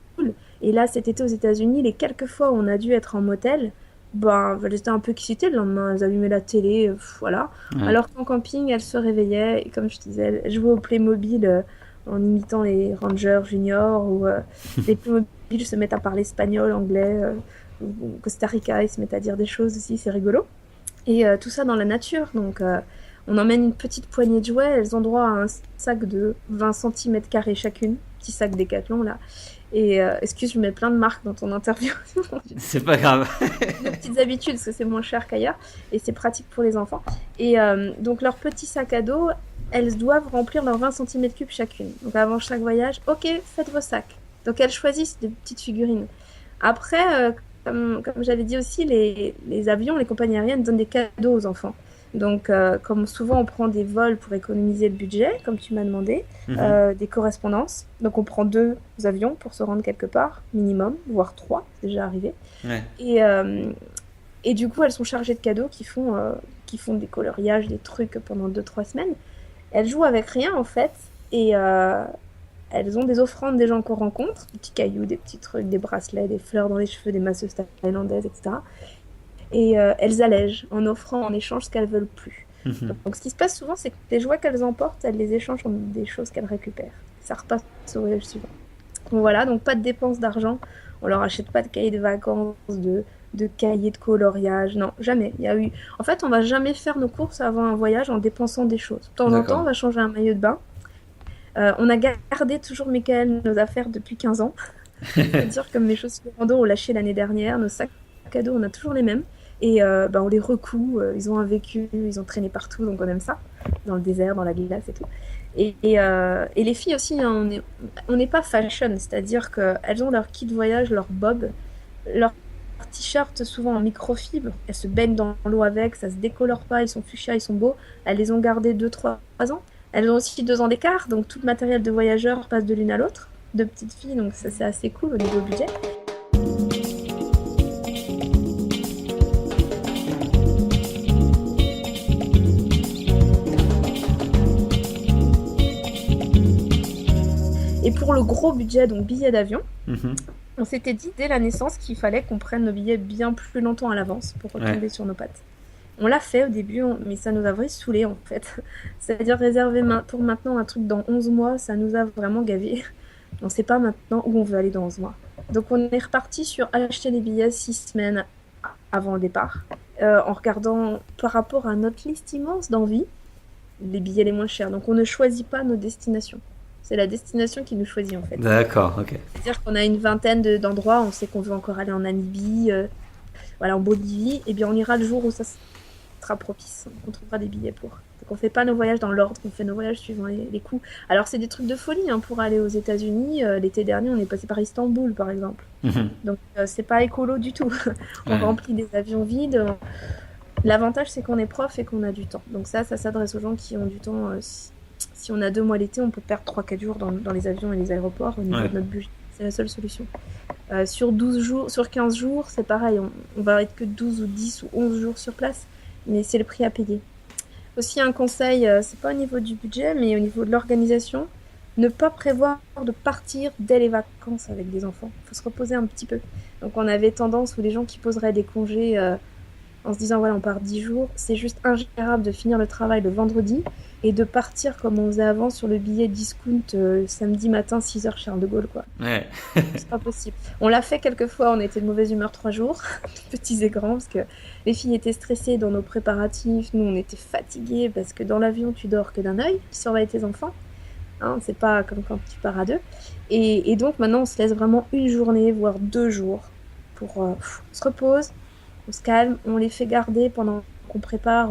Et là, cet été aux États-Unis, les quelques fois où on a dû être en motel, ben, elles étaient un peu excitées le lendemain. Elles allumaient la télé, voilà. Alors qu'en camping, elles se réveillaient. Et comme je disais, elles jouaient au Playmobil en imitant les Rangers juniors ou les Playmobil se mettent à parler espagnol, anglais, ou Costa Rica, ils se mettent à dire des choses aussi, c'est rigolo. Et tout ça dans la nature. Donc, on emmène une petite poignée de jouets. Elles ont droit à un sac de 20 cm² chacune. Petit sac Décathlon, là. Et excuse, je mets plein de marques dans ton interview. C'est pas grave. Nos petites habitudes, parce que c'est moins cher qu'ailleurs. Et c'est pratique pour les enfants. Et donc, leur petit sac à dos, elles doivent remplir leurs 20 cm³ chacune. Donc, avant chaque voyage, ok, faites vos sacs. Donc, elles choisissent des petites figurines. Après, comme j'avais dit aussi, les avions, les compagnies aériennes donnent des cadeaux aux enfants. Donc, comme souvent, on prend des vols pour économiser le budget, comme tu m'as demandé, des correspondances. Donc, on prend 2 avions pour se rendre quelque part, minimum, voire 3, c'est déjà arrivé. Et du coup, elles sont chargées de cadeaux qui font des coloriages, des trucs pendant 2-3 semaines. Elles jouent avec rien, en fait, et elles ont des offrandes des gens qu'on rencontre, des petits cailloux, des petits trucs, des bracelets, des fleurs dans les cheveux, des masseuses thaïlandaises, etc. Et elles allègent en offrant en échange ce qu'elles veulent plus. Donc ce qui se passe souvent, c'est que les jouets qu'elles emportent, elles les échangent contre des choses qu'elles récupèrent. Ça repasse au voyage suivant. Donc voilà, donc pas de dépenses d'argent. On leur achète pas de cahiers de vacances, de cahiers de coloriage. Non, jamais. En fait, on va jamais faire nos courses avant un voyage en dépensant des choses. De temps en temps, on va changer un maillot de bain. On a gardé toujours, Michael, nos affaires depuis 15 ans. C'est-à-dire comme mes chaussures rando, on lâché l'année dernière, nos sacs à dos, on a toujours les mêmes. Et on les recoue, ils ont un vécu, ils ont traîné partout, donc on aime ça, dans le désert, dans la glace et tout. Et les filles aussi, hein, on n'est pas fashion, c'est-à-dire qu'elles ont leur kit voyage, leur bob, leur t-shirt souvent en microfibre, elles se baignent dans l'eau avec, ça se décolore pas, ils sont fuchsia, ils sont beaux, elles les ont gardés 2-3 ans. Elles ont aussi 2 ans d'écart, donc tout le matériel de voyageur passe de l'une à l'autre, 2 petites filles, donc ça c'est assez cool au niveau budget. Et pour le gros budget, donc billets d'avion, on s'était dit dès la naissance qu'il fallait qu'on prenne nos billets bien plus longtemps à l'avance pour retomber sur nos pattes. On l'a fait au début, mais ça nous a vraiment saoulés en fait. C'est-à-dire réserver pour maintenant un truc dans 11 mois, ça nous a vraiment gavé. On ne sait pas maintenant où on veut aller dans 11 mois. Donc on est reparti sur acheter des billets 6 semaines avant le départ, en regardant par rapport à notre liste immense d'envies, les billets les moins chers. Donc on ne choisit pas nos destinations. C'est la destination qui nous choisit en fait. D'accord, ok. C'est-à-dire qu'on a une vingtaine d'endroits, on sait qu'on veut encore aller en Namibie, en Bolivie, et bien on ira le jour où ça sera propice, on trouvera des billets pour. Donc on fait pas nos voyages dans l'ordre, on fait nos voyages suivant les coûts. Alors c'est des trucs de folie, hein, pour aller aux États-Unis. L'été dernier, on est passé par Istanbul par exemple. Donc c'est pas écolo du tout. On remplit des avions vides. L'avantage c'est qu'on est prof et qu'on a du temps. Donc ça s'adresse aux gens qui ont du temps. Si on a 2 mois l'été, on peut perdre 3-4 jours dans les avions et les aéroports au niveau de notre budget. C'est la seule solution. Sur 15 jours, c'est pareil. On va être que 12 ou 10 ou 11 jours sur place. Mais c'est le prix à payer. Aussi un conseil, c'est pas au niveau du budget, mais au niveau de l'organisation, ne pas prévoir de partir dès les vacances avec des enfants. Il faut se reposer un petit peu. Donc on avait tendance, ou les gens qui poseraient des congés en se disant voilà, on part 10 jours, c'est juste ingérable de finir le travail le vendredi et de partir comme on faisait avant sur le billet discount samedi matin 6h Charles de Gaulle, quoi. Ouais. C'est pas possible. On l'a fait quelques fois, on était de mauvaise humeur 3 jours, petits et grands, parce que les filles étaient stressées dans nos préparatifs, nous on était fatigués parce que dans l'avion tu dors que d'un œil, tu surveilles tes enfants, hein, c'est pas comme quand tu pars à deux. Et donc maintenant on se laisse vraiment une journée, voire 2 jours, pour on se repose, on se calme, on les fait garder pendant qu'on prépare,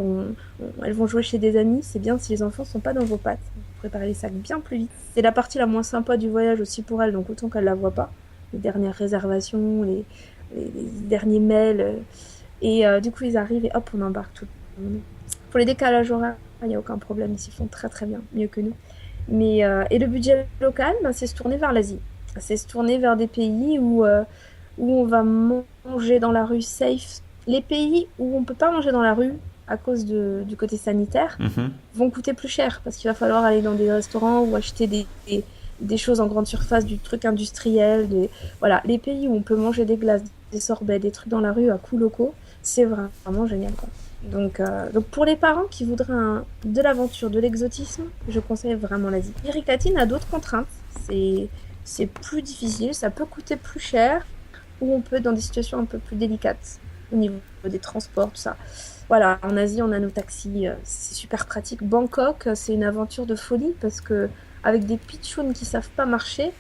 elles vont jouer chez des amis, c'est bien si les enfants sont pas dans vos pattes. Vous préparez les sacs bien plus vite. C'est la partie la moins sympa du voyage aussi pour elles, donc autant qu'elles la voient pas. Les dernières réservations, les derniers mails. Du coup, ils arrivent et hop, on embarque tout le monde. Pour les décalages horaires, il n'y a aucun problème, ils s'y font très très bien, mieux que nous. Et le budget local, c'est se tourner vers l'Asie. C'est se tourner vers des pays où on va manger dans la rue safe. Les pays où on ne peut pas manger dans la rue à cause du côté sanitaire vont coûter plus cher parce qu'il va falloir aller dans des restaurants ou acheter des choses en grande surface, du truc industriel. Voilà. Les pays où on peut manger des glaces, des sorbets, des trucs dans la rue à coûts locaux, c'est vraiment génial, quoi. Donc pour les parents qui voudraient de l'aventure, de l'exotisme, je conseille vraiment l'Asie. L'Amérique latine a d'autres contraintes. C'est plus difficile, ça peut coûter plus cher, ou on peut être dans des situations un peu plus délicates au niveau des transports, tout ça. Voilà, en Asie, on a nos taxis, c'est super pratique. Bangkok, c'est une aventure de folie parce que avec des pitchouns qui savent pas marcher,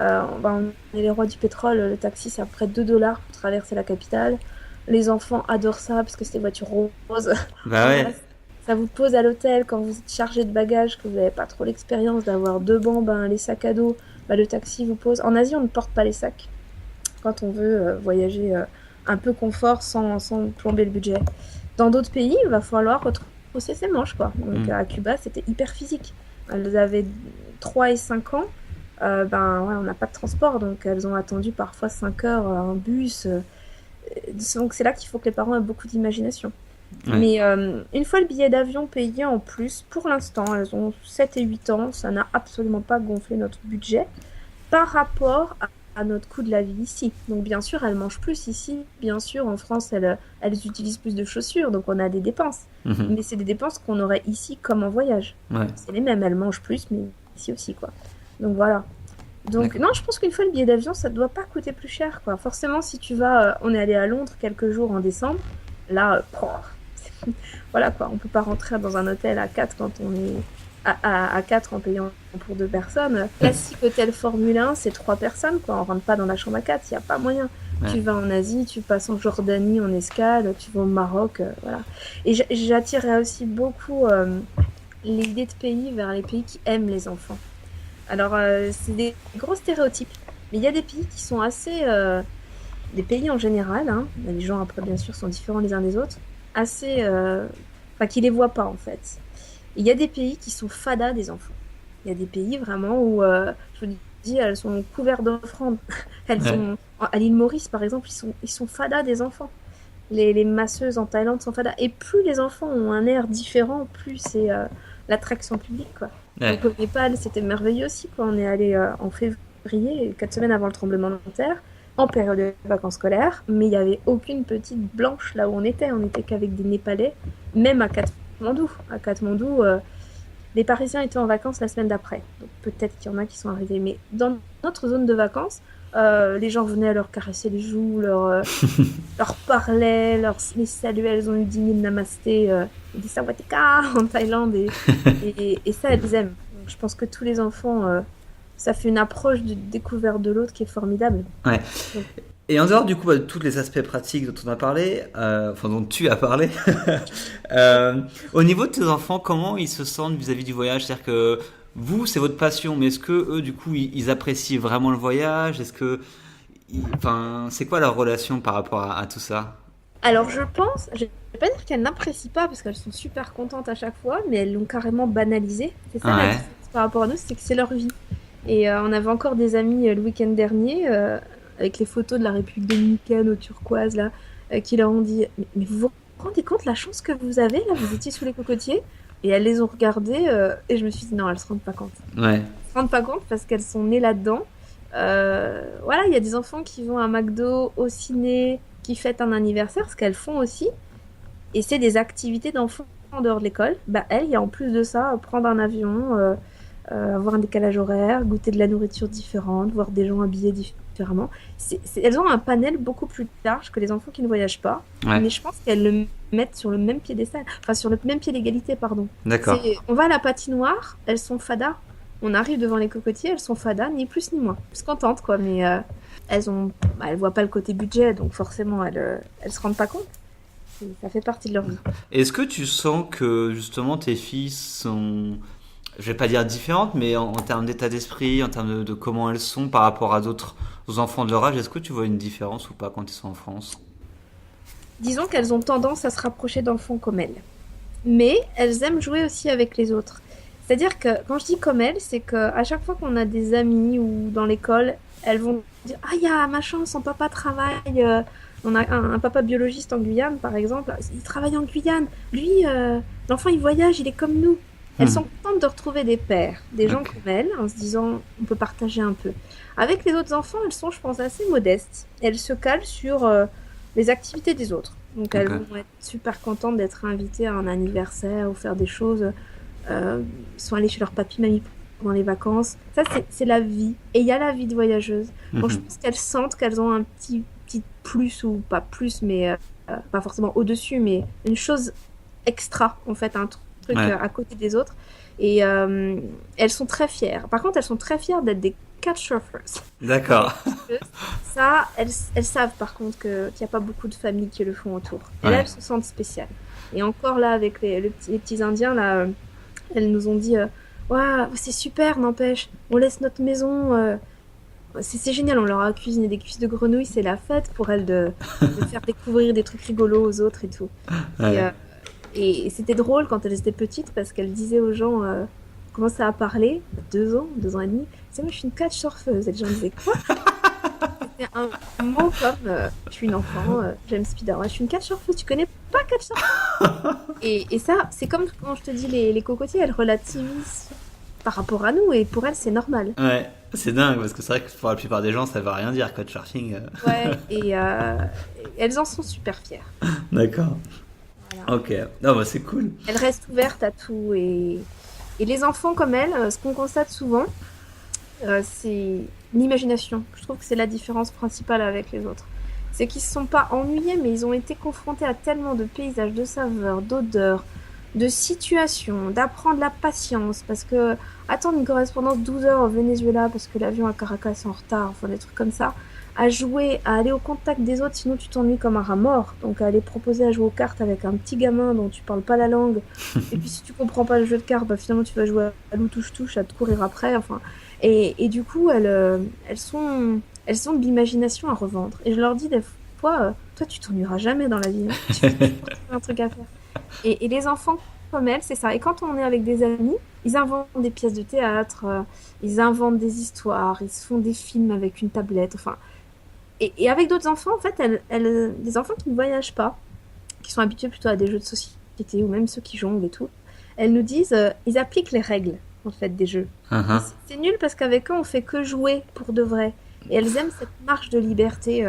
on est les rois du pétrole, le taxi c'est à peu près $2 pour traverser la capitale. Les enfants adorent ça parce que c'est des voitures roses. Bah ouais. Ça vous pose à l'hôtel quand vous êtes chargé de bagages, que vous n'avez pas trop l'expérience d'avoir 2 bancs, les sacs à dos, le taxi vous pose. En Asie, on ne porte pas les sacs quand on veut voyager un peu confort sans plomber le budget. Dans d'autres pays, il va falloir retrousser ses manches, quoi. Donc à Cuba, c'était hyper physique. Elles avaient 3 et 5 ans. On n'a pas de transport, donc elles ont attendu parfois 5 heures un bus. Donc c'est là qu'il faut que les parents aient beaucoup d'imagination. Ouais. Mais une fois le billet d'avion payé en plus, pour l'instant, elles ont 7 et 8 ans, ça n'a absolument pas gonflé notre budget par rapport à notre coût de la vie ici. Donc bien sûr, elles mangent plus ici. Bien sûr, en France, elles utilisent plus de chaussures, donc on a des dépenses. Mais c'est des dépenses qu'on aurait ici comme en voyage. Ouais. C'est les mêmes, elles mangent plus, mais ici aussi, quoi. Donc voilà. Donc non, je pense qu'une fois le billet d'avion, ça ne doit pas coûter plus cher, quoi. Forcément, si tu vas... on est allé à Londres quelques jours en décembre. Là, voilà, quoi. On ne peut pas rentrer dans un hôtel à 4 quand on est... À 4 en payant pour 2 personnes. Classique hôtel Formule 1, c'est 3 personnes, quoi. On rentre pas dans la chambre à 4, il n'y a pas moyen. Ouais. Tu vas en Asie, tu passes en Jordanie en escale, tu vas au Maroc, voilà. Et j'attirerais aussi beaucoup l'idée de pays vers les pays qui aiment les enfants. Alors, c'est des gros stéréotypes, mais il y a des pays qui sont assez... des pays en général, hein, les gens après bien sûr sont différents les uns des autres, assez... qui les voient pas en fait. Il y a des pays qui sont fadas des enfants. Il y a des pays vraiment où, je vous dis, elles sont couvertes d'offrandes. Elles sont à l'île Maurice, par exemple, ils sont fadas des enfants. Les masseuses en Thaïlande sont fadas. Et plus les enfants ont un air différent, plus c'est l'attraction publique, quoi. Ouais. Donc au Népal, c'était merveilleux aussi, quoi. On est allé en février, 4 semaines avant le tremblement de terre, en période de vacances scolaires, mais il n'y avait aucune petite blanche là où on était. On n'était qu'avec des Népalais, même à Katmandou, les Parisiens étaient en vacances la semaine d'après. Donc peut-être qu'il y en a qui sont arrivés. Mais dans notre zone de vacances, les gens venaient leur caresser les joues, leur parlaient, les saluaient. Elles ont eu 10 000 namasté, des sawatika en Thaïlande. Et ça, elles aiment. Donc, je pense que tous les enfants, ça fait une approche de découverte de l'autre qui est formidable. Ouais. Donc, et en dehors du coup de tous les aspects pratiques dont on a parlé, dont tu as parlé, au niveau de tes enfants, comment ils se sentent vis-à-vis du voyage ? C'est-à-dire que vous, c'est votre passion, mais est-ce que eux, du coup, ils apprécient vraiment le voyage ? Est-ce que, c'est quoi leur relation par rapport à tout ça ? Alors je pense, je vais pas dire qu'elles n'apprécient pas parce qu'elles sont super contentes à chaque fois, mais elles l'ont carrément banalisé. C'est ça la différence par rapport à nous, c'est que c'est leur vie. Et on avait encore des amis le week-end dernier. Avec les photos de la République dominicaine au turquoise, là, qui leur ont dit « Mais vous vous rendez compte la chance que vous avez, là, vous étiez sous les cocotiers ?» Et elles les ont regardées, et je me suis dit « Non, elles se rendent pas compte. » Ouais. Elles se rendent pas compte parce qu'elles sont nées là-dedans. Il y a des enfants qui vont à McDo, au ciné, qui fêtent un anniversaire, ce qu'elles font aussi. et c'est des activités d'enfants en dehors de l'école. Bah, elle, il y a en plus de ça, prendre un avion, avoir un décalage horaire, goûter de la nourriture différente, voir des gens habillés différemment. Elles ont un panel beaucoup plus large que les enfants qui ne voyagent pas, Ouais, mais je pense qu'elles le mettent sur le même piédestal, enfin sur le même pied d'égalité, pardon. d'accord. On va à la patinoire, elles sont fadas. On arrive devant les cocotiers, elles sont fadas, ni plus ni moins. Plus contentes, quoi, mais elles voient pas le côté budget, donc forcément, elles se rendent pas compte. Et ça fait partie de leur vie. Est-ce que tu sens que justement tes filles sont, je vais pas dire différentes, mais en termes d'état d'esprit, en termes de comment elles sont par rapport à d'autres enfants de leur âge, est-ce que tu vois une différence ou pas quand ils sont en France? Disons qu'elles ont tendance à se rapprocher d'enfants comme elles. Mais elles aiment jouer aussi avec les autres. C'est-à-dire que quand je dis comme elles, c'est qu'à chaque fois qu'on a des amis ou dans l'école, elles vont dire ah, il y a machin, son papa travaille. On a un papa biologiste en Guyane, par exemple. Il travaille en Guyane. Lui, l'enfant, il voyage, il est comme nous. Elles Hmm. sont contentes de retrouver des pères, des gens Ok. comme elles, en se disant on peut partager un peu. Avec les autres enfants, elles sont, je pense, assez modestes. Elles se calent sur les activités des autres. Donc elles Ok. vont être super contentes d'être invitées à un anniversaire ou faire des choses, euh, soit aller chez leur papy, mamie pendant les vacances. Ça, c'est la vie. Et il y a la vie de voyageuse. Donc je Mhm. pense qu'elles sentent qu'elles ont un petit plus, ou pas plus, mais pas forcément au-dessus, mais une chose extra, en fait, un truc Ouais. à côté des autres. Et elles sont très fières. Par contre, elles sont très fières d'être des couchsurfers. Les D'accord. couchsurfers, ça, elles savent par contre qu'il n'y a pas beaucoup de familles qui le font autour. Et là, Ouais. elles se sentent spéciales. Et encore là, avec les petits Indiens, là, elles nous ont dit waouh, c'est super, n'empêche, on laisse notre maison. C'est génial, on leur a cuisiné des cuisses de grenouille, c'est la fête pour elles de faire découvrir des trucs rigolos aux autres et tout. Et, Ouais. et c'était drôle quand elles étaient petites parce qu'elles disaient aux gens, commençaient à parler, 2 ans, 2 ans et demi, c'est moi je suis une catch surfeuse. Et les gens disaient quoi? C'était un mot comme je suis une enfant, j'aime Spider-Man, je suis une catch surfeuse, tu connais pas catch surfeuse? Et ça, c'est comme quand je te dis les cocotiers, elles relativisent par rapport à nous et pour elles c'est normal. Ouais. C'est dingue parce que c'est vrai que pour la plupart des gens, ça veut rien dire, couchsurfing. Ouais, et elles en sont super fières. D'accord. Voilà. Ok. Non, bah c'est cool. Elles restent ouvertes à tout et les enfants comme elles, ce qu'on constate souvent, c'est l'imagination. Je trouve que c'est la différence principale avec les autres. C'est qu'ils ne se sont pas ennuyés, mais ils ont été confrontés à tellement de paysages, de saveurs, d'odeurs, de situations, d'apprendre la patience. Parce que attendre une correspondance 12 heures au Venezuela parce que l'avion à Caracas est en retard, enfin des trucs comme ça, à jouer, à aller au contact des autres, sinon tu t'ennuies comme un rat mort. Donc à aller proposer à jouer aux cartes avec un petit gamin dont tu parles pas la langue. Et puis si tu comprends pas le jeu de cartes, bah, finalement tu vas jouer à loup touche-touche, à te courir après. Enfin, et du coup, elles sont de l'imagination à revendre. Et je leur dis des fois, toi, tu t'ennuieras jamais dans la vie. Hein. Tu vas toujours trouver un truc à faire. Et les enfants comme elles, c'est ça. Et quand on est avec des amis, ils inventent des pièces de théâtre, ils inventent des histoires, ils se font des films avec une tablette. Enfin, et avec d'autres enfants, en fait, les enfants qui ne voyagent pas, qui sont habitués plutôt à des jeux de société ou même ceux qui jonglent et tout, elles nous disent, ils appliquent les règles en fait des jeux. Et Mhm. c'est nul parce qu'avec eux, on fait que jouer pour de vrai. Et elles aiment cette marge de liberté,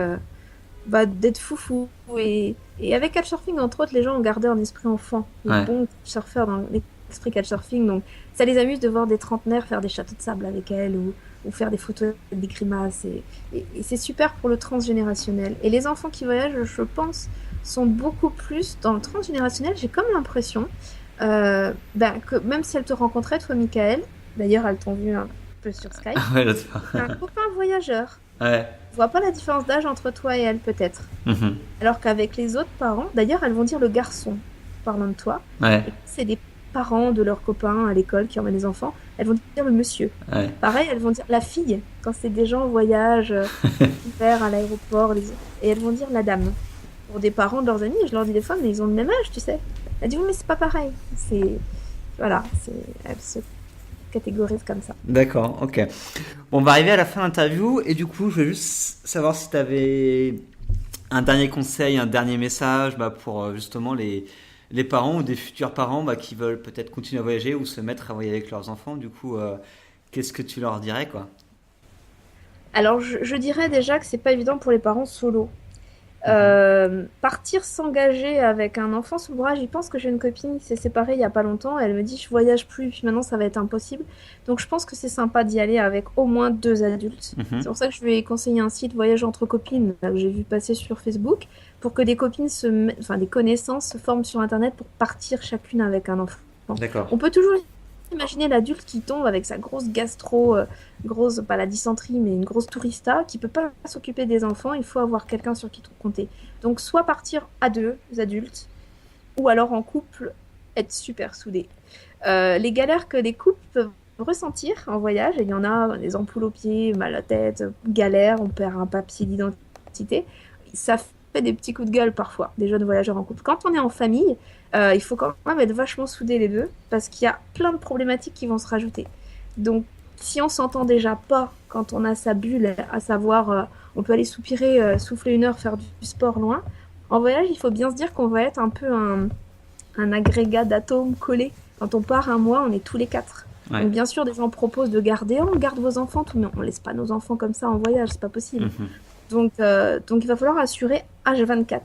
d'être foufou. Et avec Couchsurfing, entre autres, les gens ont gardé un esprit enfant. Les Ouais. bons surfeurs dans l'esprit Couchsurfing. Donc, ça les amuse de voir des trentenaires faire des châteaux de sable avec elles ou faire des photos avec des grimaces. Et c'est super pour le transgénérationnel. Et les enfants qui voyagent, je pense, sont beaucoup plus dans le transgénérationnel. J'ai comme l'impression que même si elles te rencontraient, toi, Michael, d'ailleurs, elles t'ont vu un peu sur Skype, Ouais, l'autre fois. c'est un copain voyageur. Ouais. Je vois pas la différence d'âge entre toi et elle, peut-être. Mhm. Alors qu'avec les autres parents, d'ailleurs, elles vont dire le garçon, parlant de toi. Ouais. Et quand c'est des parents de leurs copains à l'école qui emmènent les enfants, elles vont dire le monsieur. Ouais. Pareil, elles vont dire la fille, quand c'est des gens en voyage, hiver à l'aéroport, et elles vont dire la dame. Pour des parents de leurs amis, je leur dis des fois, mais ils ont le même âge, tu sais. Elle dit, oui, mais c'est pas pareil. Voilà, elles se catégorisent comme ça. D'accord, ok. Bon, on va arriver à la fin de l'interview et du coup, je veux juste savoir si tu avais un dernier conseil, un dernier message pour justement les parents ou des futurs parents qui veulent peut-être continuer à voyager ou se mettre à voyager avec leurs enfants. Du coup, qu'est-ce que tu leur dirais, quoi? Alors, je dirais déjà que c'est pas évident pour les parents solo. Partir s'engager avec un enfant sous le bras, j'y pense que j'ai une copine qui s'est séparée il y a pas longtemps. Elle me dit je voyage plus, puis maintenant ça va être impossible. Donc je pense que c'est sympa d'y aller avec au moins 2 adultes. C'est pour ça que je lui ai conseillé un site Voyage entre copines là, que j'ai vu passer sur Facebook pour que des copines des connaissances se forment sur Internet pour partir chacune avec un enfant. D'accord. On peut toujours imaginer l'adulte qui tombe avec sa grosse gastro, pas la dysenterie, mais une grosse tourista, qui peut pas s'occuper des enfants. Il faut avoir quelqu'un sur qui compter. Donc, soit partir à 2 adultes, ou alors en couple, être super soudés. Les galères que les couples peuvent ressentir en voyage, et il y en a, des ampoules aux pieds, mal à la tête, galère, on perd un papier d'identité. Ça fait des petits coups de gueule parfois, des jeunes voyageurs en couple. Quand on est en famille, il faut quand même être vachement soudés les deux, parce qu'il y a plein de problématiques qui vont se rajouter. Donc, si on s'entend déjà pas quand on a sa bulle, à savoir, on peut aller soupirer, souffler 1 heure, faire du sport loin, en voyage, il faut bien se dire qu'on va être un peu un agrégat d'atomes collés. Quand on part un mois, on est tous les 4. Ouais. Donc, bien sûr, des gens proposent de garder, on garde vos enfants, tout, mais on laisse pas nos enfants comme ça en voyage, c'est pas possible. Donc, il va falloir assurer H24.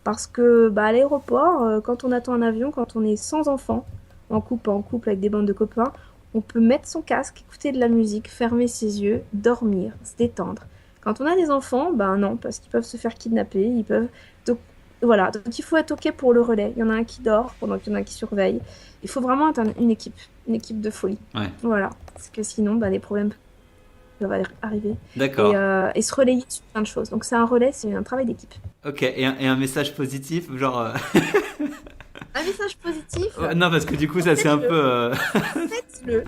Parce que à l'aéroport, quand on attend un avion, quand on est sans enfants, en couple avec des bandes de copains, on peut mettre son casque, écouter de la musique, fermer ses yeux, dormir, se détendre. Quand on a des enfants, non, parce qu'ils peuvent se faire kidnapper, ils peuvent... Donc voilà, donc il faut être OK pour le relais. Il y en a un qui dort pendant qu'il y en a un qui surveille. Il faut vraiment être une équipe de folie. Ouais. Voilà, parce que sinon, les problèmes peuvent arriver. D'accord. Et se relayer sur plein de choses. Donc c'est un relais, c'est un travail d'équipe. Ok, et un message positif, genre... Un message positif. Non, parce que du coup, ça c'est un peu...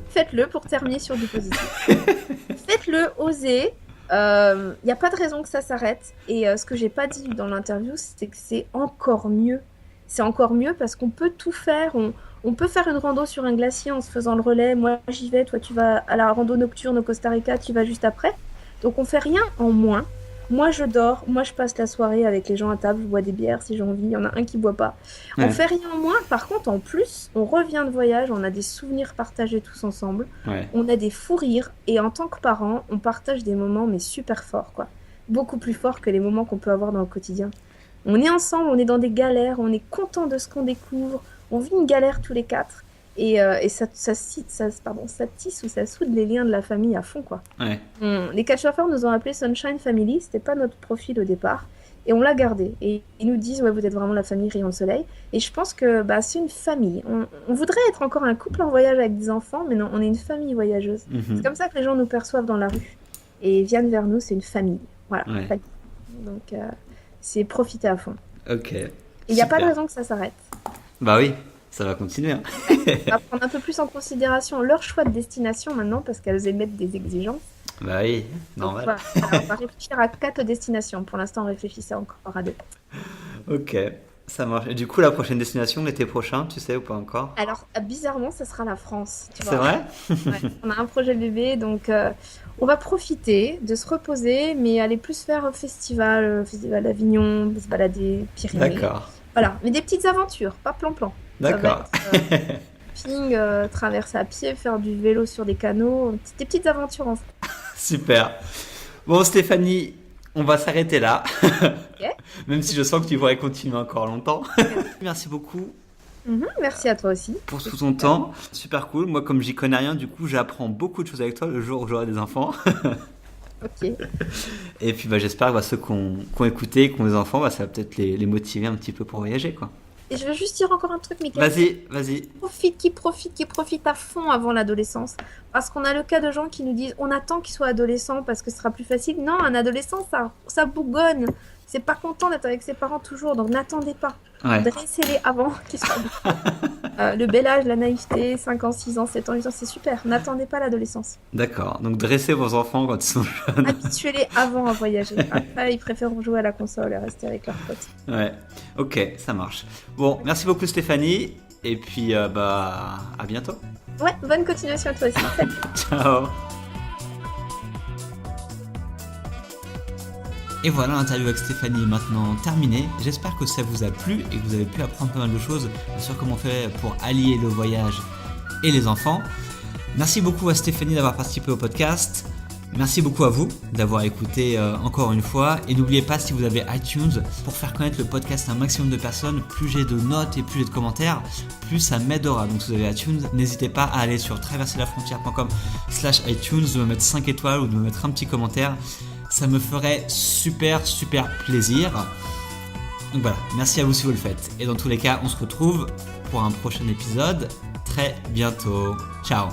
Faites-le pour terminer sur du positif. Faites-le, osez. Il n'y a pas de raison que ça s'arrête. Et ce que j'ai pas dit dans l'interview, c'est que c'est encore mieux. C'est encore mieux parce qu'on peut tout faire. On peut faire une rando sur un glacier en se faisant le relais. Moi, j'y vais. Toi, tu vas à la rando nocturne au Costa Rica. Tu vas juste après. Donc, on fait rien en moins. Moi, je dors. Moi, je passe la soirée avec les gens à table. Je bois des bières si j'ai envie. Il y en a un qui boit pas. Ouais. On fait rien en moins. Par contre, en plus, on revient de voyage. On a des souvenirs partagés tous ensemble. Ouais. On a des fous rires. Et en tant que parents, on partage des moments, mais super forts, quoi. Beaucoup plus forts que les moments qu'on peut avoir dans le quotidien. On est ensemble, on est dans des galères. On est content de ce qu'on découvre. On vit une galère tous les 4. Et ça tisse ou ça soude les liens de la famille à fond, quoi. Ouais. Les Couchsurfers nous ont appelé Sunshine Family, c'était pas notre profil au départ, et on l'a gardé. Et ils nous disent, ouais, vous êtes vraiment la famille Rayon de Soleil. Et je pense que c'est une famille. On voudrait être encore un couple en voyage avec des enfants, mais non, on est une famille voyageuse. C'est comme ça que les gens nous perçoivent dans la rue. Et viennent vers nous, c'est une famille. Voilà. Ouais. Famille. Donc, c'est profiter à fond. Ok. Et il n'y a pas de raison que ça s'arrête. Bah oui, ça va continuer. Hein. On va prendre un peu plus en considération leur choix de destination maintenant, parce qu'elles émettent des exigences. Bah oui, normal. Donc, voilà, on va réfléchir à 4 destinations. Pour l'instant, on réfléchissait encore à 2. Ok, ça marche. Et du coup, la prochaine destination, l'été prochain, tu sais ou pas encore? Alors, bizarrement, ça sera la France. Tu C'est vois. vrai? Ouais, on a un projet bébé, donc on va profiter de se reposer, mais aller plus faire festival d'Avignon, se balader, Pyrénées. D'accord. Voilà, mais des petites aventures, pas plan-plan. D'accord. Ça va être, camping, traverser à pied, faire du vélo sur des canaux, des petites aventures en fait. Super. Bon, Stéphanie, on va s'arrêter là. Ok. Même si je sens que tu pourrais continuer encore longtemps. Merci beaucoup Merci à toi aussi. pour tout ton temps. Super cool. Moi, comme j'y connais rien, du coup, j'apprends beaucoup de choses avec toi le jour où j'aurai des enfants. Ok. Et puis, j'espère que ceux qui ont écouté, qui ont des enfants, ça va peut-être les motiver un petit peu pour voyager, quoi. Et je veux juste dire encore un truc, Mickaël. Vas-y. Qui profite à fond avant l'adolescence. Parce qu'on a le cas de gens qui nous disent on attend qu'ils soient adolescents parce que ce sera plus facile. Non, un adolescent, ça bougonne. C'est pas content d'être avec ses parents toujours, donc n'attendez pas. Ouais. Dressez-les avant qu'ils soient adolescents. Le bel âge, la naïveté, 5 ans, 6 ans, 7 ans, 8 ans, c'est super. N'attendez pas l'adolescence. D'accord. Donc, dressez vos enfants quand ils sont jeunes. Habituez-les avant à voyager. Après, ils préfèrent jouer à la console et rester avec leurs potes. Ouais. Ok, ça marche. Bon, merci beaucoup Stéphanie. Et puis, à bientôt. Ouais, bonne continuation à toi aussi. Salut. Ciao. Et voilà, l'interview avec Stéphanie est maintenant terminée. J'espère que ça vous a plu et que vous avez pu apprendre pas mal de choses sur comment on fait pour allier le voyage et les enfants. Merci beaucoup à Stéphanie d'avoir participé au podcast. Merci beaucoup à vous d'avoir écouté encore une fois. Et n'oubliez pas, si vous avez iTunes, pour faire connaître le podcast à un maximum de personnes, plus j'ai de notes et plus j'ai de commentaires, plus ça m'aidera. Donc si vous avez iTunes, n'hésitez pas à aller sur traverserlafrontière.com/iTunes, de me mettre 5 étoiles ou de me mettre un petit commentaire. Ça me ferait super plaisir. Donc voilà, merci à vous si vous le faites. Et dans tous les cas, on se retrouve pour un prochain épisode très bientôt. Ciao.